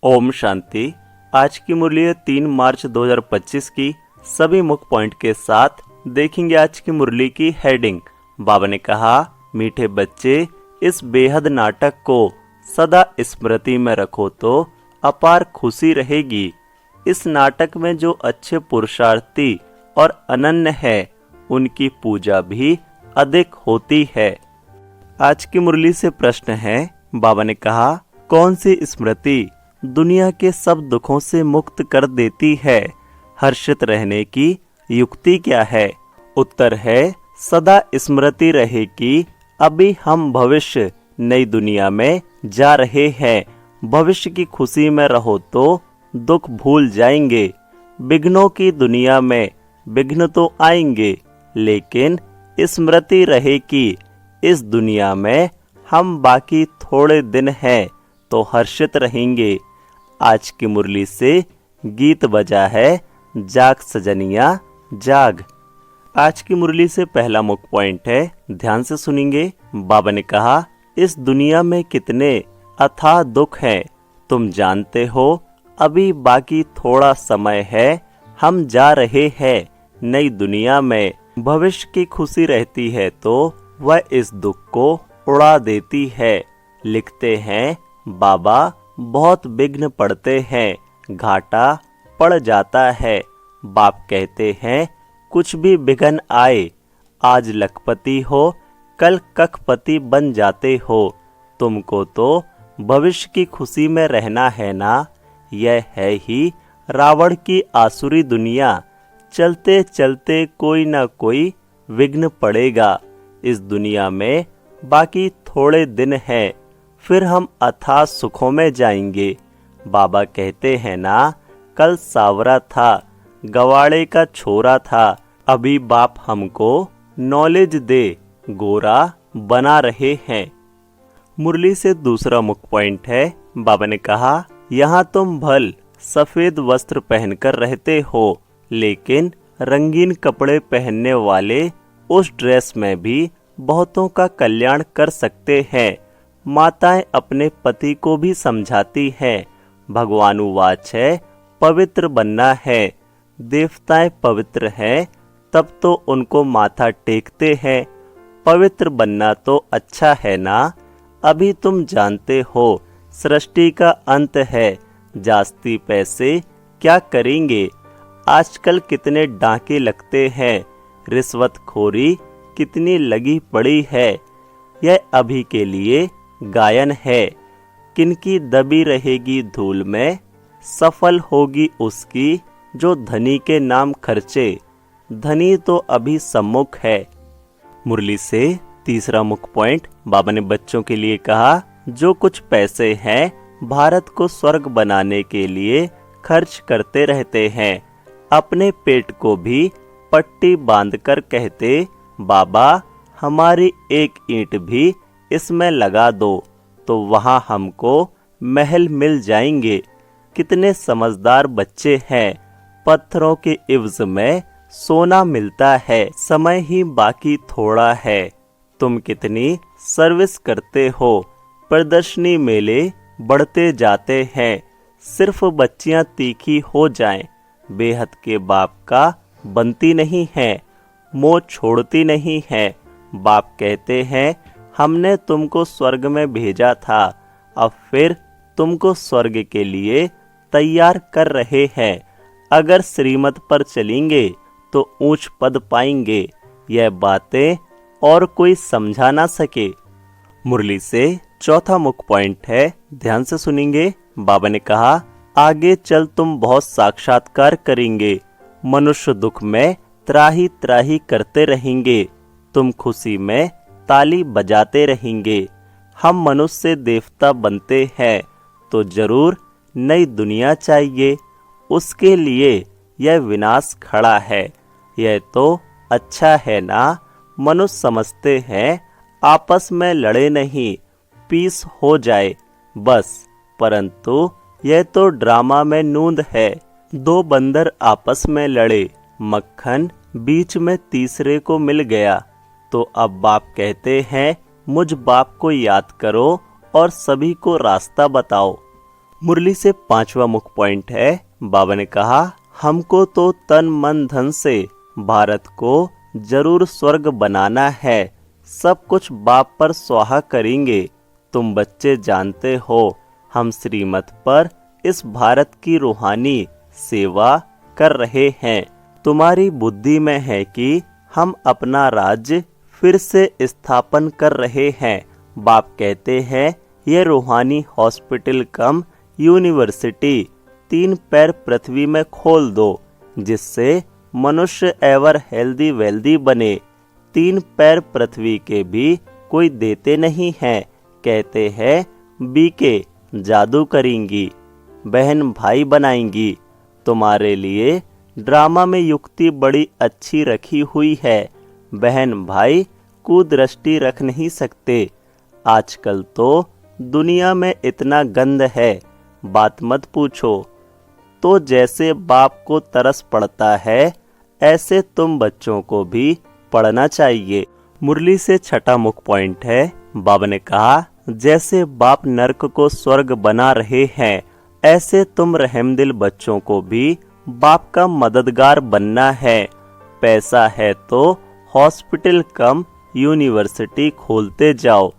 ओम शांति। आज की मुरली है 3 मार्च 2025 की। सभी मुख्य पॉइंट के साथ देखेंगे आज की मुरली की हेडिंग। बाबा ने कहा, मीठे बच्चे, इस बेहद नाटक को सदा स्मृति में रखो तो अपार खुशी रहेगी। इस नाटक में जो अच्छे पुरुषार्थी और अनन्य है उनकी पूजा भी अधिक होती है। आज की मुरली से प्रश्न है। बाबा ने कहा, कौन सी स्मृति दुनिया के सब दुखों से मुक्त कर देती है? हर्षित रहने की युक्ति क्या है? उत्तर है, सदा स्मृति रहे कि अभी हम भविष्य नई दुनिया में जा रहे हैं। भविष्य की खुशी में रहो तो दुख भूल जाएंगे। विघ्नों की दुनिया में विघ्न तो आएंगे, लेकिन स्मृति रहे कि इस दुनिया में हम बाकी थोड़े दिन हैं तो हर्षित रहेंगे। आज की मुरली से गीत बजा है, जाग सजनिया जाग। आज की मुरली से पहला मुख्य पॉइंट है, ध्यान से सुनेंगे। बाबा ने कहा, इस दुनिया में कितने अथाह दुख हैं तुम जानते हो। अभी बाकी थोड़ा समय है, हम जा रहे हैं नई दुनिया में। भविष्य की खुशी रहती है तो वह इस दुख को उड़ा देती है। लिखते हैं, बाबा बहुत विघ्न पड़ते हैं, घाटा पड़ जाता है। बाप कहते हैं, कुछ भी विघ्न आए, आज लखपति हो कल कखपति बन जाते हो। तुमको तो भविष्य की खुशी में रहना है ना। यह है ही रावण की आसुरी दुनिया। चलते चलते कोई ना कोई विघ्न पड़ेगा। इस दुनिया में बाकी थोड़े दिन हैं, फिर हम अथाह सुखों में जाएंगे। बाबा कहते हैं ना, कल सावरा था, गवाड़े का छोरा था। अभी बाप हमको नॉलेज दे, गोरा बना रहे हैं। मुरली से दूसरा मुख्य पॉइंट है। बाबा ने कहा, यहाँ तुम भल सफेद वस्त्र पहनकर रहते हो, लेकिन रंगीन कपड़े पहनने वाले उस ड्रेस में भी बहुतों का कल्याण कर सकते हैं। माताएं अपने पति को भी समझाती हैं। भगवानुवाच है, पवित्र बनना है। देवताएं पवित्र हैं, तब तो उनको माथा टेकते हैं। पवित्र बनना तो अच्छा है ना। अभी तुम जानते हो सृष्टि का अंत है। जास्ती पैसे क्या करेंगे? आजकल कितने डांके लगते हैं, रिश्वतखोरी कितनी लगी पड़ी है। यह अभी के लिए गायन है। किनकी दबी रहेगी धूल में, सफल होगी उसकी जो धनी के नाम खर्चे। धनी तो अभी सम्मुख है। मुरली से तीसरा मुख्य पॉइंट। बाबा ने बच्चों के लिए कहा, जो कुछ पैसे हैं भारत को स्वर्ग बनाने के लिए खर्च करते रहते हैं। अपने पेट को भी पट्टी बांधकर कहते, बाबा हमारी एक ईंट भी इसमें लगा दो तो वहां हमको महल मिल जाएंगे। कितने समझदार बच्चे हैं। पत्थरों के इवज में सोना मिलता है। समय ही बाकी थोड़ा है। तुम कितनी सर्विस करते हो। प्रदर्शनी मेले बढ़ते जाते हैं। सिर्फ बच्चियां तीखी हो जाएं, बेहद के बाप का बनती नहीं है, मोह छोड़ती नहीं है। बाप कहते हैं, हमने तुमको स्वर्ग में भेजा था, अब फिर तुमको स्वर्ग के लिए तैयार कर रहे हैं। अगर श्रीमत पर चलेंगे तो ऊंच पद पाएंगे। यह बातें और कोई समझा ना सके। मुरली से चौथा मुख्य पॉइंट है, ध्यान से सुनेंगे। बाबा ने कहा, आगे चल तुम बहुत साक्षात्कार करेंगे। मनुष्य दुख में त्राही त्राही करते रहेंगे, तुम खुशी में ताली बजाते रहेंगे। हम मनुष्य देवता बनते हैं तो जरूर नई दुनिया चाहिए। उसके लिए यह विनाश खड़ा है। यह तो अच्छा है ना। मनुष्य समझते हैं आपस में लड़े नहीं, पीस हो जाए बस, परंतु यह तो ड्रामा में नूंद है। दो बंदर आपस में लड़े, मक्खन बीच में तीसरे को मिल गया। तो अब बाप कहते हैं, मुझ बाप को याद करो और सभी को रास्ता बताओ। मुरली से 5वां मुख्य पॉइंट है, बाबा ने कहा, हमको तो तन मन धन से भारत को जरूर स्वर्ग बनाना है, सब कुछ बाप पर स्वाहा करेंगे। तुम बच्चे जानते हो हम श्रीमत पर इस भारत की रूहानी सेवा कर रहे हैं। तुम्हारी बुद्धि में है कि हम अपना राज्य फिर से स्थापन कर रहे हैं। बाप कहते हैं ये रूहानी हॉस्पिटल कम यूनिवर्सिटी 3 पैर पृथ्वी में खोल दो, जिससे मनुष्य एवर हेल्दी वेल्दी बने। 3 पैर पृथ्वी के भी कोई देते नहीं हैं। कहते हैं बीके जादू करेंगी, बहन भाई बनाएंगी। तुम्हारे लिए ड्रामा में युक्ति बड़ी अच्छी रखी हुई है। बहन भाई कुदृष्टि रख नहीं सकते। आजकल तो दुनिया में इतना गंद है, बात मत पूछो। तो जैसे बाप को तरस पड़ता है, ऐसे तुम बच्चों को भी पढ़ना चाहिए। मुरली से 6वां मुख्य पॉइंट है, बाबा ने कहा, जैसे बाप नरक को स्वर्ग बना रहे हैं, ऐसे तुम रहमदिल बच्चों को भी बाप का मददगार बनना है। पैसा है तो हॉस्पिटल कम यूनिवर्सिटी खोलते जाओ।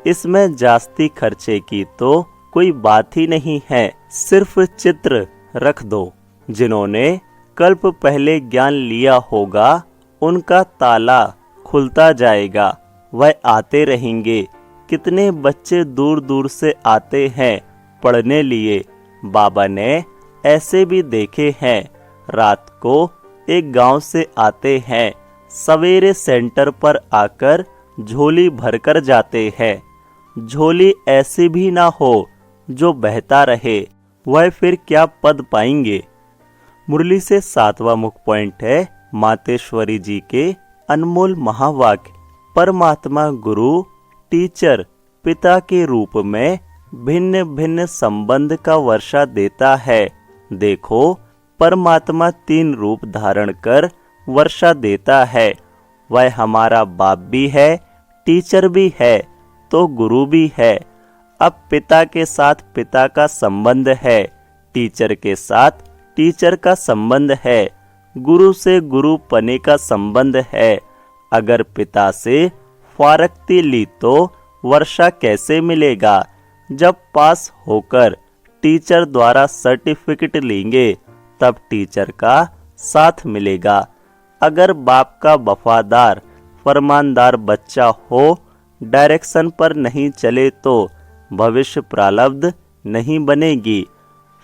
इसमें जास्ती खर्चे की तो कोई बात ही नहीं है। सिर्फ चित्र रख दो। जिन्होंने कल्प पहले ज्ञान लिया होगा उनका ताला खुलता जाएगा, वह आते रहेंगे। कितने बच्चे दूर दूर से आते हैं पढ़ने लिए। बाबा ने ऐसे भी देखे हैं। रात को एक गांव से आते हैं, सवेरे सेंटर पर आकर झोली भरकर जाते हैं। झोली ऐसी भी ना हो जो बहता रहे, वह फिर क्या पद पाएंगे। मुरली से 7वां मुख्य पॉइंट है, मातेश्वरी जी के अनमोल महावाक्य। परमात्मा गुरु टीचर पिता के रूप में भिन्न भिन्न संबंध का वर्षा देता है। देखो परमात्मा 3 रूप धारण कर वर्षा देता है। वह हमारा बाप भी है, टीचर भी है, तो गुरु भी है। अब पिता के साथ पिता का संबंध है, टीचर के साथ टीचर का संबंध है, गुरु से गुरु पने का संबंध है। अगर पिता से फारक्ती ली तो वर्षा कैसे मिलेगा। जब पास होकर टीचर द्वारा सर्टिफिकेट लेंगे तब टीचर का साथ मिलेगा। अगर बाप का वफादार फरमानदार बच्चा हो, डायरेक्शन पर नहीं चले तो भविष्य प्रारब्ध नहीं बनेगी,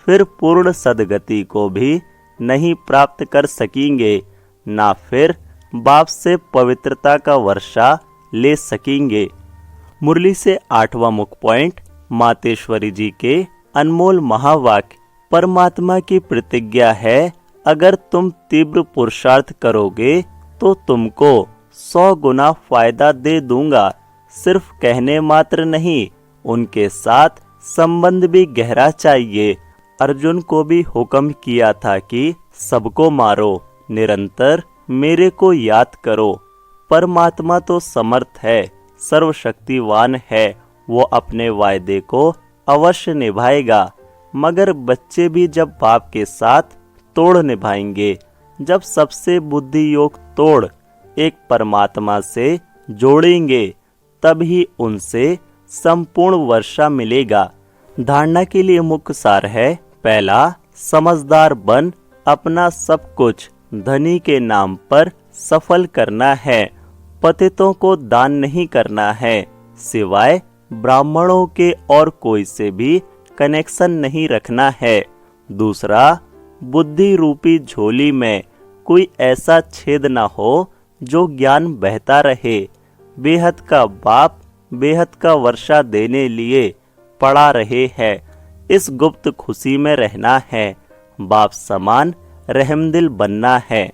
फिर पूर्ण सदगति को भी नहीं प्राप्त कर सकेंगे, ना फिर बाप से पवित्रता का वर्षा ले सकेंगे। मुरली से 8वां मुख्य पॉइंट, मातेश्वरी जी के अनमोल महावाक्य। परमात्मा की प्रतिज्ञा है, अगर तुम तीव्र पुरुषार्थ करोगे तो तुमको 100 गुना फायदा दे दूंगा। सिर्फ कहने मात्र नहीं, उनके साथ संबंध भी गहरा चाहिए। अर्जुन को भी हुक्म किया था कि सबको मारो, निरंतर मेरे को याद करो। परमात्मा तो समर्थ है, सर्वशक्तिवान है, वो अपने वायदे को अवश्य निभाएगा। मगर बच्चे भी जब बाप के साथ तोड़ निभाएंगे, जब सबसे बुद्धि योग तोड़ एक परमात्मा से जोड़ेंगे, तभी उनसे संपूर्ण वर्षा मिलेगा। धारणा के लिए मुख्य सार है, पहला, समझदार बन अपना सब कुछ धनी के नाम पर सफल करना है। पतितों को दान नहीं करना है, सिवाय ब्राह्मणों के और कोई से भी कनेक्शन नहीं रखना है। दूसरा, बुद्धि रूपी झोली में कोई ऐसा छेद ना हो जो ज्ञान बहता रहे। बेहद का बाप बेहद का वर्षा देने लिए पड़ा रहे हैं। इस गुप्त खुशी में रहना है, बाप समान रहमदिल बनना है।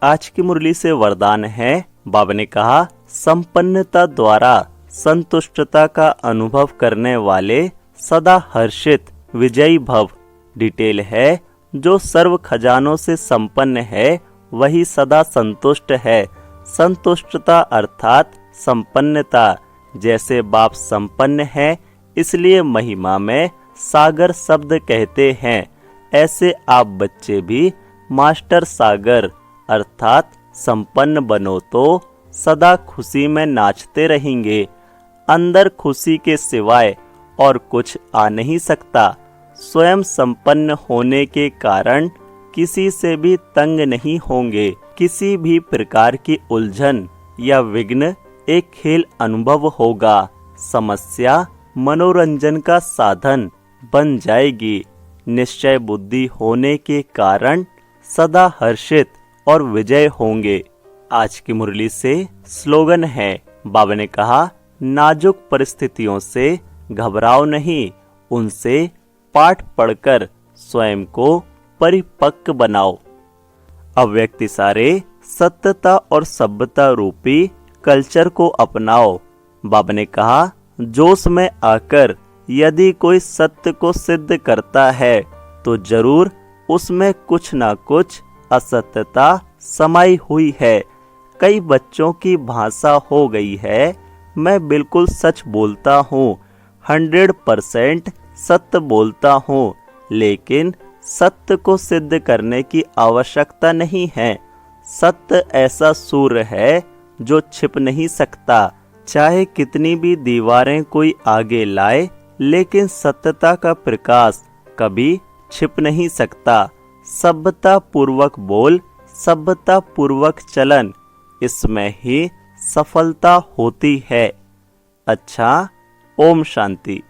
आज की मुरली से वरदान है, बाबा ने कहा, संपन्नता द्वारा संतुष्टता का अनुभव करने वाले सदा हर्षित विजयी भव। डिटेल है, जो सर्व खजानों से संपन्न है वही सदा संतुष्ट है। संतुष्टता अर्थात संपन्नता। जैसे बाप संपन्न है, इसलिए महिमा में सागर शब्द कहते हैं। ऐसे आप बच्चे भी मास्टर सागर अर्थात संपन्न बनो तो सदा खुशी में नाचते रहेंगे। अंदर खुशी के सिवाय और कुछ आ नहीं सकता। स्वयं संपन्न होने के कारण किसी से भी तंग नहीं होंगे। किसी भी प्रकार की उलझन या विघ्न एक खेल अनुभव होगा। समस्या मनोरंजन का साधन बन जाएगी। निश्चय बुद्धि होने के कारण सदा हर्षित और विजय होंगे। आज की मुरली से स्लोगन है, बाबा ने कहा, नाजुक परिस्थितियों से घबराओ नहीं, उनसे पाठ पढ़कर स्वयं को परिपक्व बनाओ। अब व्यक्ति सारे सत्यता और सभ्यता रूपी कल्चर को अपनाओ। बाबा ने कहा, जोश में आकर यदि कोई सत्य को सिद्ध करता है तो जरूर उसमें कुछ ना कुछ असत्यता समाई हुई है। कई बच्चों की भाषा हो गई है, मैं बिल्कुल सच बोलता हूँ, 100% सत्य बोलता हूँ, लेकिन सत्य को सिद्ध करने की आवश्यकता नहीं है। सत्य ऐसा सूर्य है जो छिप नहीं सकता। चाहे कितनी भी दीवारें कोई आगे लाए, लेकिन सत्यता का प्रकाश कभी छिप नहीं सकता। सभ्यता पूर्वक बोल, सभ्यता पूर्वक चलन, इसमें ही सफलता होती है। अच्छा, ओम शांति।